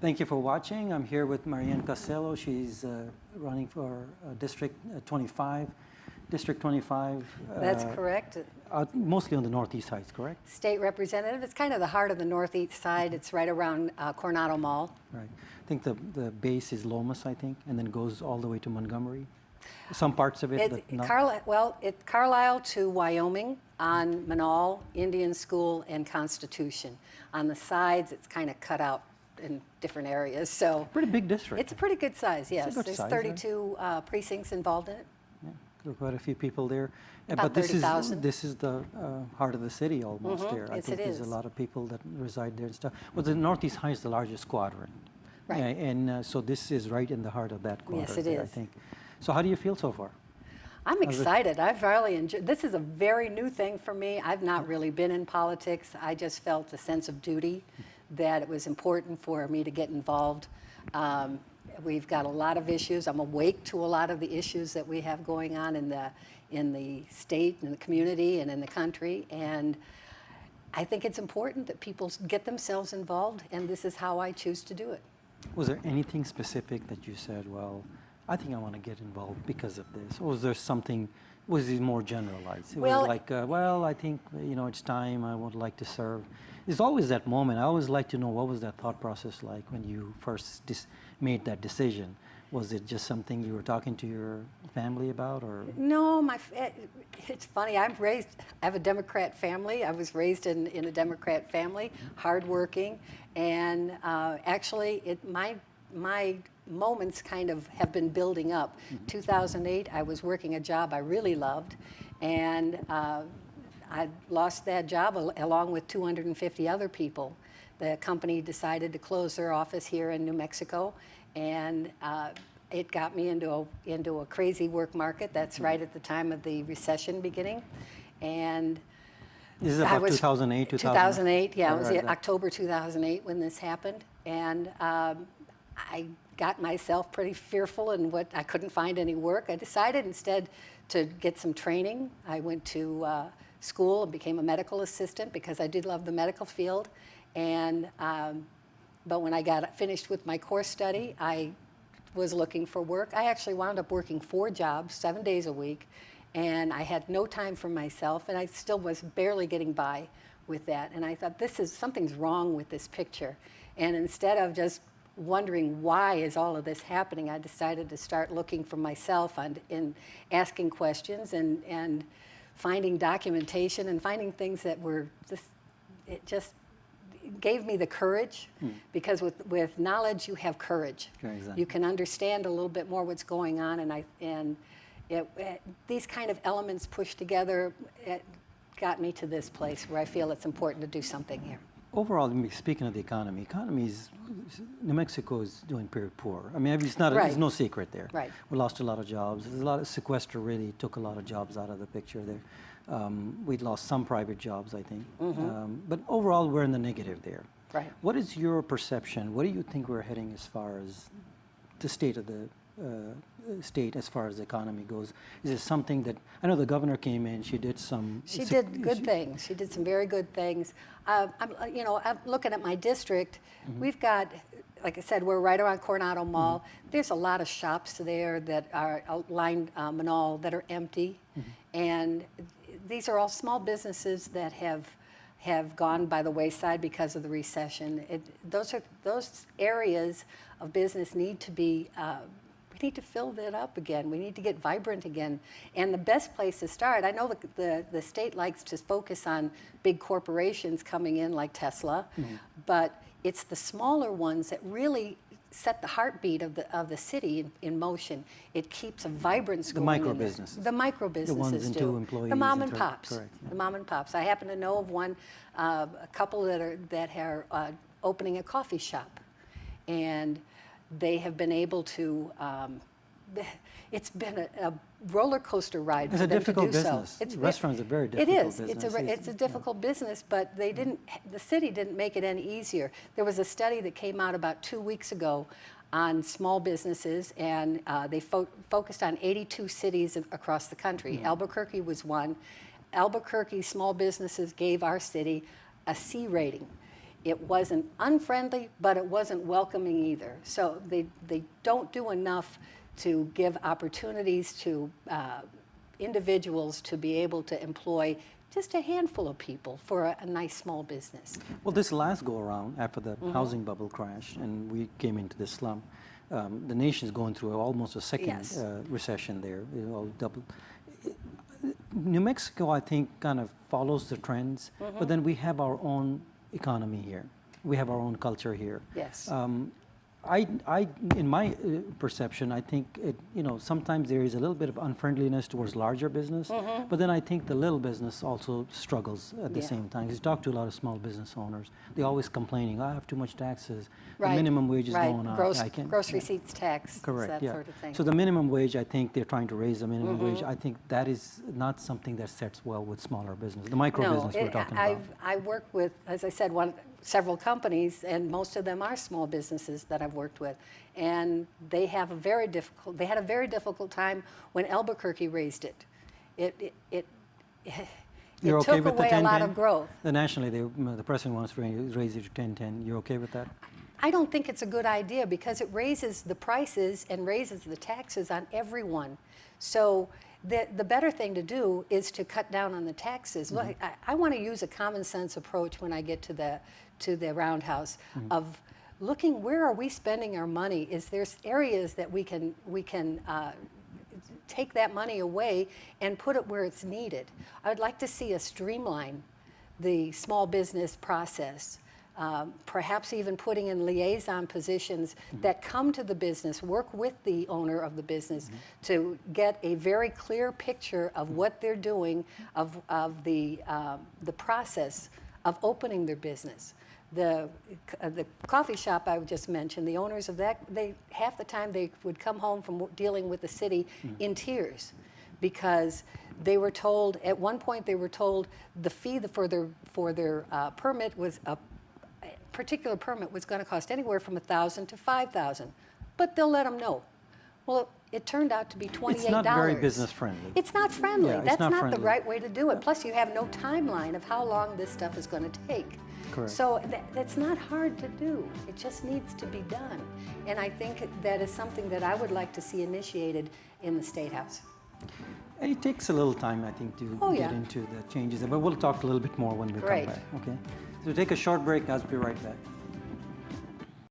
Thank you for watching. I'm here with Marianne Costello. She's running for District 25. District 25. That's correct. Mostly on the northeast side, correct? State representative. It's kind of the heart of the northeast side. It's right around Coronado Mall. Right. I think the base is Lomas, I think, and then goes all the way to Montgomery. Some parts of it, but not. It's Carlisle to Wyoming on Manal, Indian School, and Constitution. On the sides, it's kind of cut out in different areas. So Pretty big district. it's a pretty good size, yes. It's a good There's size, 32 precincts involved in it. Yeah, there are quite a few people there. About But this 30,000. is the heart of the city almost there. I Yes, think it there's is. a lot of people that reside there and stuff. Well, the northeast high is the largest quadrant. Right. Yeah, and so this is right in the heart of that quadrant. Yes, it there, I is. think. So how do you feel so far? I'm excited. I've really enjoyed. This is a very new thing for me. I've not really been in politics. I just felt a sense of duty that it was important for me to get involved. We've got a lot of issues. I'm awake to a lot of the issues that we have going on in the state, in the community, and in the country. And I think it's important that people get themselves involved, and this is how I choose to do it. Was there anything specific that you said, well, I think I want to get involved because of this? Or was there something, was it more generalized? It Well, was like, well, I think, it's time, I would like to serve. There's always that moment. I always like to know, what was that thought process like when you first made that decision? Was it just something you were talking to your family about, or? No, it's funny. I have a Democrat family. I was raised in a Democrat family, hardworking, and actually, my moments kind of have been building up. 2008, I was working a job I really loved, and I lost that job along with 250 other people. The company decided to close their office here in New Mexico, and it got me into a crazy work market. That's right at the time of the recession beginning, and This is about 2008, 2008, yeah, it was right. October 2008 when this happened, and I got myself pretty fearful and I couldn't find any work. I decided instead to get some training. I went to school and became a medical assistant because I did love the medical field, and but when I got finished with my course study, I was looking for work. I actually wound up working 4 jobs, 7 days a week, and I had no time for myself, and I still was barely getting by with that. And I thought, something's wrong with this picture. And instead of just wondering why is all of this happening, I decided to start looking for myself and asking questions and finding documentation and finding things that were just gave me the courage, because with knowledge you have courage. Right, exactly. You can understand a little bit more what's going on, and these kind of elements pushed together, it got me to this place where I feel it's important to do something here. Overall, speaking of the economy, New Mexico is doing pretty poor. I mean, it's not, Right. there's no secret there. Right. We lost a lot of jobs. There's a lot of sequester really took a lot of jobs out of the picture there. We'd lost some private jobs, I think. But overall, we're in the negative there. Right. What is your perception? What do you think we're heading as far as the state of the state as far as the economy goes? Is it something that, I know the governor came in, she did some... She did good things. She did some very good things. I'm looking at my district. We've got, like I said, we're right around Coronado Mall. There's a lot of shops there that are lined Manal that are empty. And these are all small businesses that have gone by the wayside because of the recession. Those areas of business need to be, we need to fill that up again. We need to get vibrant again. And the best place to start, I know the state likes to focus on big corporations coming in like Tesla, but it's the smaller ones that really set the heartbeat of the city in motion. It keeps a vibrance going. The micro businesses. The micro businesses The ones and 2 employees. The mom and pops. Correct. Yeah. The mom and pops. I happen to know of one, a couple that are opening a coffee shop, and they have been able to. It's been a roller coaster ride for them to do so. It's a difficult business. Restaurants are very difficult business. It is. It's a difficult business, but the city didn't make it any easier. There was a study that came out about 2 weeks ago on small businesses, and they focused on 82 cities across the country. Albuquerque was one. Albuquerque small businesses gave our city a C rating. It wasn't unfriendly, but it wasn't welcoming either. So they don't do enough to give opportunities to individuals to be able to employ just a handful of people for a nice small business. Well, this last go around after the housing bubble crashed and we came into this slump, the nation's going through almost a second Yes. recession there, all double. New Mexico, I think, kind of follows the trends, but then we have our own economy here. We have our own culture here. Yes. In my perception, I think sometimes there is a little bit of unfriendliness towards larger business, but then I think the little business also struggles at the Yeah. same time. 'Cause you talk to a lot of small business owners, they're always complaining, I have too much taxes, Right. the minimum wage is Right. going up. Gross, I can't, gross yeah. receipts tax, Correct, that yeah. sort of thing. So the minimum wage, I think they're trying to raise the minimum wage. I think that is not something that sets well with smaller business, the micro business we're talking about. I work with, as I said, several companies, and most of them are small businesses that I've worked with, and they had a very difficult time when Albuquerque raised it. It You're okay took with the away a lot 10-10? of growth. Nationally, the president wants to raise it to 10-10. You're okay with that? I don't think it's a good idea because it raises the prices and raises the taxes on everyone. So the better thing to do is to cut down on the taxes. Look, I want to use a common sense approach when I get to the roundhouse of looking where are we spending our money. Is there areas that we can take that money away and put it where it's needed? I would like to see us streamline the small business process. Perhaps even putting in liaison positions that come to the business, work with the owner of the business to get a very clear picture of what they're doing, of the process of opening their business. The coffee shop I just mentioned, the owners of that, half the time they would come home from dealing with the city in tears because they were told, at one point they were told the fee for their permit was a particular permit was going to cost anywhere from $1,000 to $5,000, but they'll let them know. Well, it turned out to be $28. It's not very business friendly. It's not friendly. Yeah, it's That's not not friendly. the right way to do it. Plus, you have no timeline of how long this stuff is going to take. Correct. So that's not hard to do. It just needs to be done. And I think that is something that I would like to see initiated in the State House. It takes a little time, I think, to Oh, get yeah. into the changes, but we'll talk a little bit more when we Great. come back. Okay. So take a short break. I'll be right back.